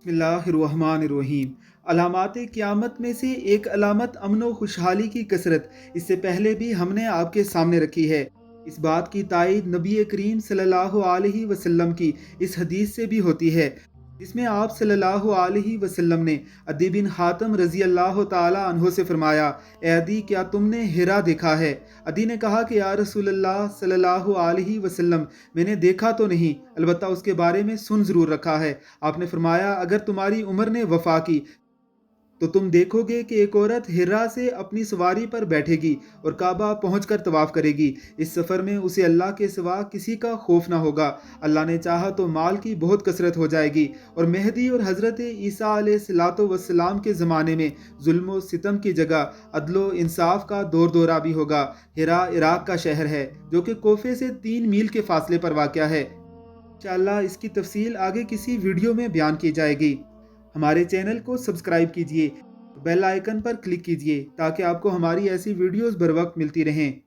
बिस्मिल्लाहिर्रहमानिर्रहीम। अलामात क़यामत में से एक अलामत अमन व खुशहाली की कसरत इससे पहले भी हमने आपके सामने रखी है। इस बात की तायद नबी करीम सल्लल्लाहु अलैहि वसल्लम की इस हदीस से भी होती है, जिसमें आप सल्लल्लाहु अलैहि वसल्लम ने अदी बिन हातिम रज़ी अल्लाह ताला अन्हो से फरमाया, ए अदी, क्या तुमने हिरा देखा है? अदी ने कहा कि या रसूलल्लाह सल्लल्लाहु अलैहि वसल्लम, मैंने देखा तो नहीं, अलबत्ता उसके बारे में सुन ज़रूर रखा है। आपने फरमाया, अगर तुम्हारी उम्र ने वफा की तो तुम देखोगे कि एक औरत हिर्रा से अपनी सवारी पर बैठेगी और काबा पहुंचकर तवाफ करेगी। इस सफ़र में उसे अल्लाह के सिवा किसी का खौफ ना होगा। अल्लाह ने चाहा तो माल की बहुत कसरत हो जाएगी और मेहदी और हज़रत ईसा अलैहिस्सलातु वस्सलाम के ज़माने में जुल्म व सितम की जगह अदलो इंसाफ का दौर दौरा भी होगा। हिरा इराक का शहर है जो कि कोफे से 3 मील के फासले पर वाक़या है। इंशाअल्लाह इसकी तफसील आगे किसी वीडियो में बयान की जाएगी। हमारे चैनल को सब्सक्राइब कीजिए, बेल आइकन पर क्लिक कीजिए ताकि आपको हमारी ऐसी वीडियोस बर वक्त मिलती रहें।